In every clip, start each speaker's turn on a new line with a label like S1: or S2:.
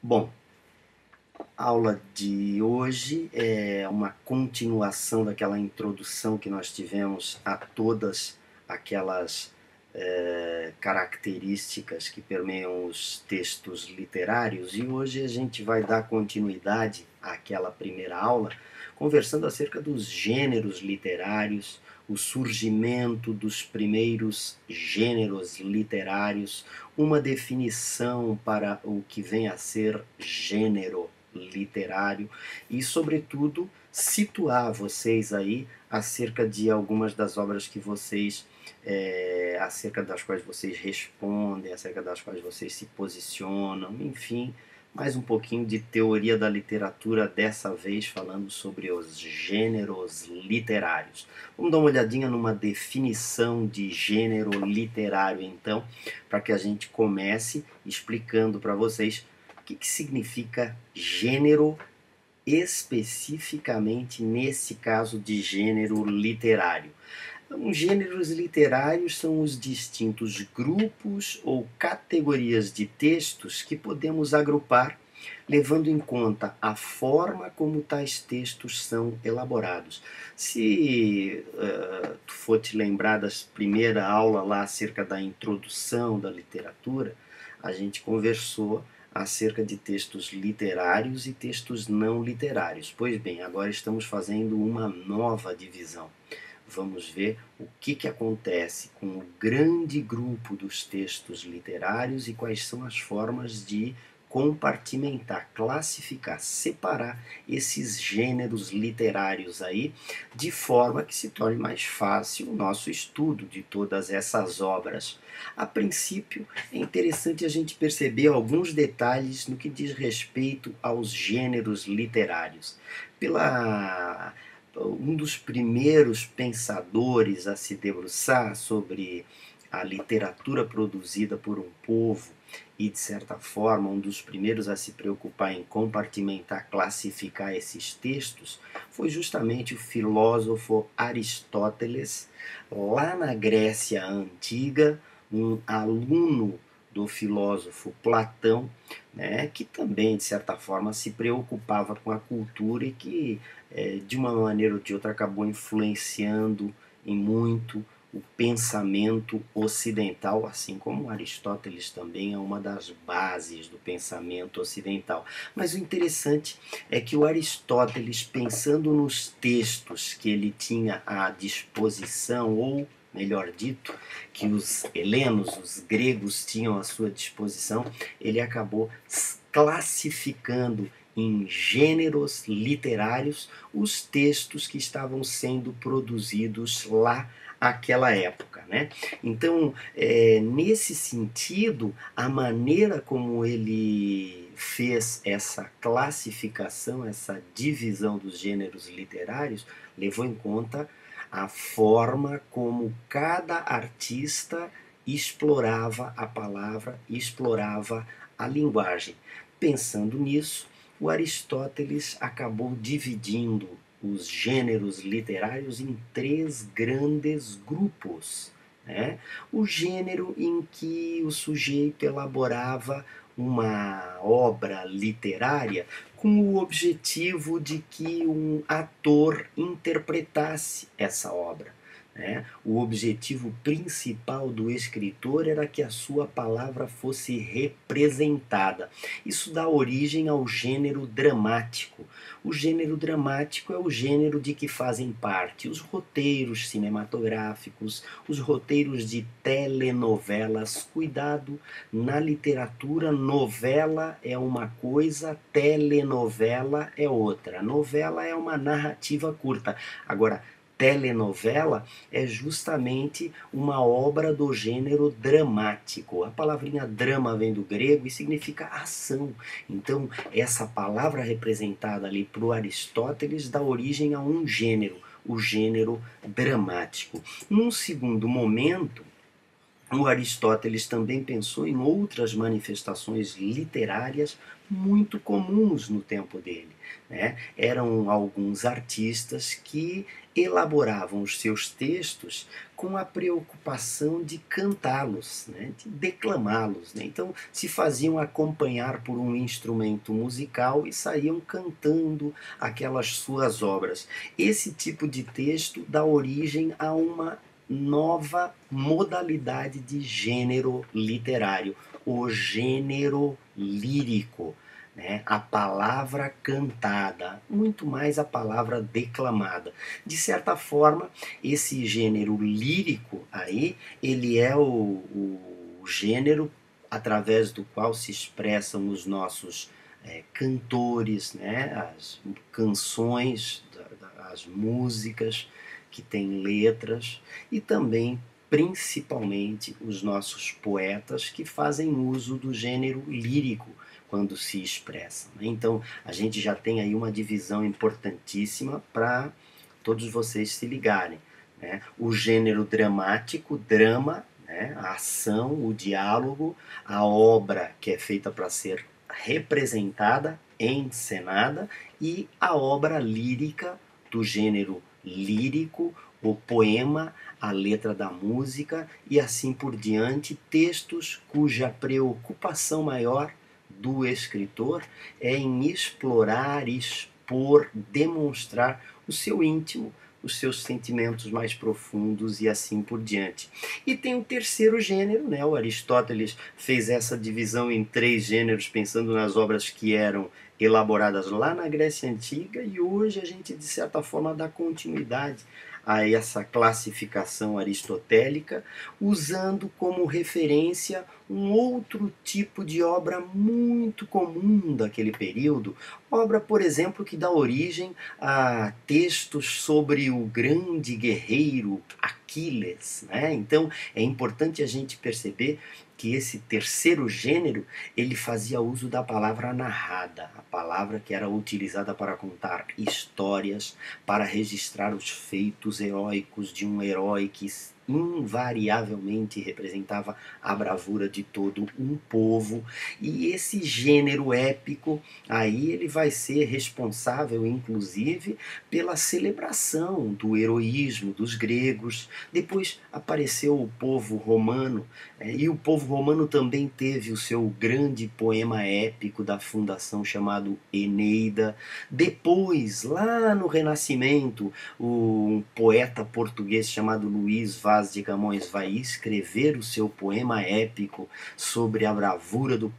S1: Bom, a aula de hoje é uma continuação daquela introdução que nós tivemos a todas aquelas características que permeiam os textos literários, e hoje a gente vai dar continuidade àquela primeira aula, conversando acerca dos gêneros literários, o surgimento dos primeiros gêneros literários, uma definição para o que vem a ser gênero literário e, sobretudo, situar vocês aí acerca de algumas das obras que vocês, acerca das quais vocês respondem, acerca das quais vocês se posicionam, enfim, mais um pouquinho de teoria da literatura, dessa vez falando sobre os gêneros literários. Vamos dar uma olhadinha numa definição de gênero literário, então, para que a gente comece explicando para vocês o que significa gênero especificamente nesse caso de gênero literário. Os gêneros literários são os distintos grupos ou categorias de textos que podemos agrupar, levando em conta a forma como tais textos são elaborados. Se tu for te lembrar da primeira aula lá acerca da introdução da literatura, a gente conversou acerca de textos literários e textos não literários. Pois bem, agora estamos fazendo uma nova divisão. Vamos ver o que acontece com o grande grupo dos textos literários e quais são as formas de compartimentar, classificar, separar esses gêneros literários aí, de forma que se torne mais fácil o nosso estudo de todas essas obras. A princípio, é interessante a gente perceber alguns detalhes no que diz respeito aos gêneros literários. Um dos primeiros pensadores a se debruçar sobre a literatura produzida por um povo e, de certa forma, um dos primeiros a se preocupar em compartimentar, classificar esses textos, foi justamente o filósofo Aristóteles, lá na Grécia Antiga, um aluno do filósofo Platão, né, que também, de certa forma, se preocupava com a cultura e que, de uma maneira ou de outra, acabou influenciando em muito o pensamento ocidental, assim como Aristóteles também é uma das bases do pensamento ocidental. Mas o interessante é que o Aristóteles, pensando nos textos que ele tinha à disposição, ou melhor dito, que os helenos, os gregos, tinham à sua disposição, ele acabou classificando em gêneros literários os textos que estavam sendo produzidos lá àquela época, né? Então, nesse sentido, a maneira como ele fez essa classificação, essa divisão dos gêneros literários, levou em conta a forma como cada artista explorava a palavra, explorava a linguagem. Pensando nisso, o Aristóteles acabou dividindo os gêneros literários em três grandes grupos, né? O gênero em que o sujeito elaborava uma obra literária com o objetivo de que um ator interpretasse essa obra, né? O objetivo principal do escritor era que a sua palavra fosse representada. Isso dá origem ao gênero dramático. O gênero dramático é o gênero de que fazem parte os roteiros cinematográficos, os roteiros de telenovelas. Cuidado, na literatura, novela é uma coisa, telenovela é outra. Novela é uma narrativa curta. Agora, telenovela é justamente uma obra do gênero dramático. A palavrinha drama vem do grego e significa ação. Então, essa palavra representada ali para o Aristóteles dá origem a um gênero, o gênero dramático. Num segundo momento, O Aristóteles também pensou em outras manifestações literárias muito comuns no tempo dele, né? Eram alguns artistas que elaboravam os seus textos com a preocupação de cantá-los, né? De declamá-los, né? Então se faziam acompanhar por um instrumento musical e saíam cantando aquelas suas obras. Esse tipo de texto dá origem a uma nova modalidade de gênero literário, o gênero lírico, né? A palavra cantada, muito mais a palavra declamada. De certa forma, esse gênero lírico aí, ele é o gênero através do qual se expressam os nossos cantores, né? As canções, as músicas que têm letras, e também, principalmente, os nossos poetas que fazem uso do gênero lírico quando se expressam. Então, a gente já tem aí uma divisão importantíssima para todos vocês se ligarem, né? O gênero dramático, drama, né? A ação, o diálogo, a obra que é feita para ser representada, encenada, e a obra lírica do gênero lírico, o poema, a letra da música e assim por diante, textos cuja preocupação maior do escritor é em explorar, expor, demonstrar o seu íntimo, os seus sentimentos mais profundos e assim por diante. E tem o terceiro gênero, né? O Aristóteles fez essa divisão em três gêneros, pensando nas obras que eram elaboradas lá na Grécia Antiga, e hoje a gente, de certa forma, dá continuidade a essa classificação aristotélica, usando como referência um outro tipo de obra muito comum daquele período, obra, por exemplo, que dá origem a textos sobre o grande guerreiro Aquiles, né? Então é importante a gente perceber que esse terceiro gênero ele fazia uso da palavra narrada, a palavra que era utilizada para contar histórias, para registrar os feitos heróicos de um herói que invariavelmente representava a bravura de todo um povo. E esse gênero épico aí ele vai ser responsável inclusive pela celebração do heroísmo dos gregos. Depois apareceu o povo romano, e o povo romano também teve o seu grande poema épico da fundação chamado Eneida. Depois, lá no Renascimento, um poeta português chamado Luís Vaz de Camões vai escrever o seu poema épico sobre a bravura do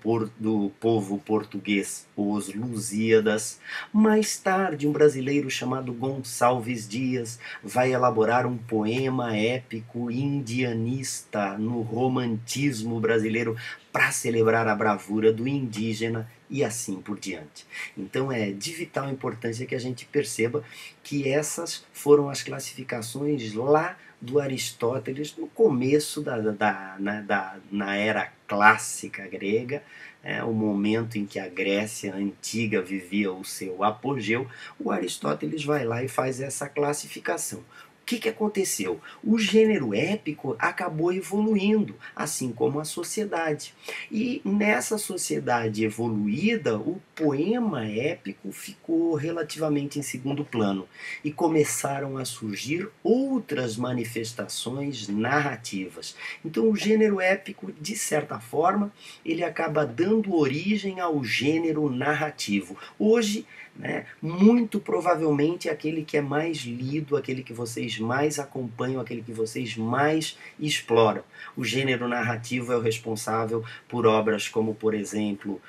S1: povo português, os Lusíadas. Mais tarde, um brasileiro chamado Gonçalves Dias vai elaborar um poema épico indianista no romantismo brasileiro para celebrar a bravura do indígena e assim por diante. Então é de vital importância que a gente perceba que essas foram as classificações lá do Aristóteles no começo na era clássica grega, o momento em que a Grécia antiga vivia o seu apogeu. O Aristóteles vai lá e faz essa classificação. O que aconteceu? O gênero épico acabou evoluindo, assim como a sociedade. E nessa sociedade evoluída, o poema épico ficou relativamente em segundo plano e começaram a surgir outras manifestações narrativas. Então, o gênero épico, de certa forma, ele acaba dando origem ao gênero narrativo. Hoje, né, muito provavelmente aquele que é mais lido, aquele que vocês mais acompanham, aquele que vocês mais exploram. O gênero narrativo é o responsável por obras como, por exemplo,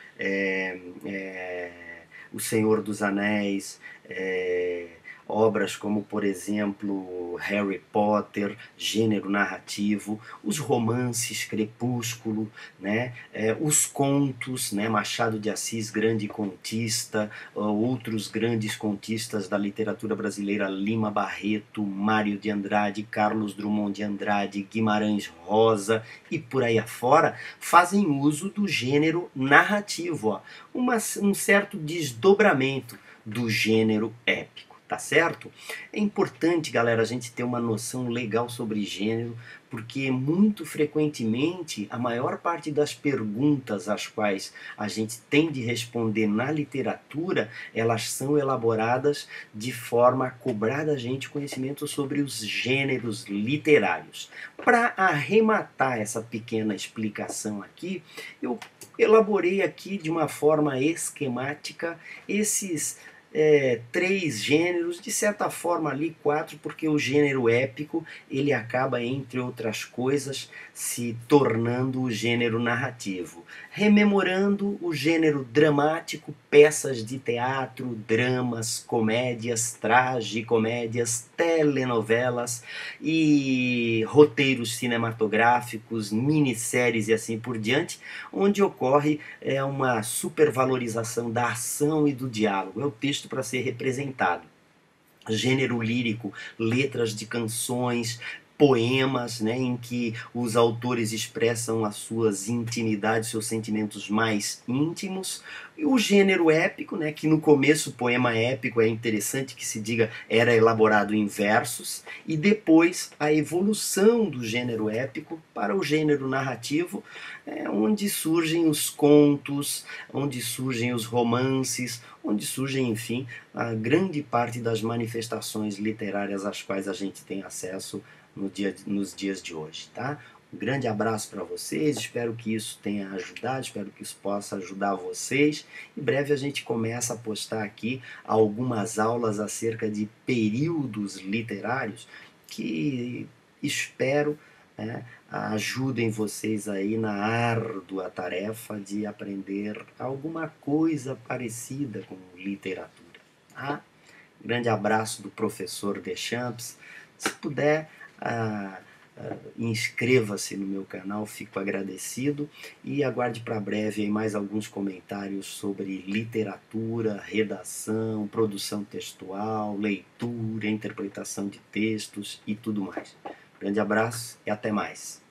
S1: O Senhor dos Anéis, obras como, por exemplo, Harry Potter, gênero narrativo, os romances, Crepúsculo, né? Os contos, né? Machado de Assis, grande contista, outros grandes contistas da literatura brasileira, Lima Barreto, Mário de Andrade, Carlos Drummond de Andrade, Guimarães Rosa e por aí afora, fazem uso do gênero narrativo, um certo desdobramento do gênero épico. Tá? tá certo? É importante, galera, a gente ter uma noção legal sobre gênero, porque muito frequentemente a maior parte das perguntas às quais a gente tem de responder na literatura, elas são elaboradas de forma a cobrar da gente conhecimento sobre os gêneros literários. Para arrematar essa pequena explicação aqui, eu elaborei aqui de uma forma esquemática esses três gêneros, de certa forma ali quatro, porque o gênero épico ele acaba, entre outras coisas, se tornando o gênero narrativo. Rememorando o gênero dramático, peças de teatro, dramas, comédias, tragicomédias, telenovelas e roteiros cinematográficos, minisséries e assim por diante, onde ocorre uma supervalorização da ação e do diálogo. É o texto para ser representado. Gênero lírico, letras de canções, poemas, né, em que os autores expressam as suas intimidades, seus sentimentos mais íntimos. E o gênero épico, né, que no começo o poema épico, é interessante que se diga, era elaborado em versos, e depois a evolução do gênero épico para o gênero narrativo, onde surgem os contos, onde surgem os romances, onde surgem, enfim, a grande parte das manifestações literárias às quais a gente tem acesso nos dias de hoje, tá? Um grande abraço para vocês, espero que isso tenha ajudado, espero que isso possa ajudar vocês. Em breve a gente começa a postar aqui algumas aulas acerca de períodos literários que espero, né, ajudem vocês aí na árdua tarefa de aprender alguma coisa parecida com literatura. Tá? Grande abraço do professor Deschamps. Se puder, inscreva-se no meu canal, fico agradecido e aguarde para breve aí mais alguns comentários sobre literatura, redação, produção textual, leitura, interpretação de textos e tudo mais. Grande abraço e até mais.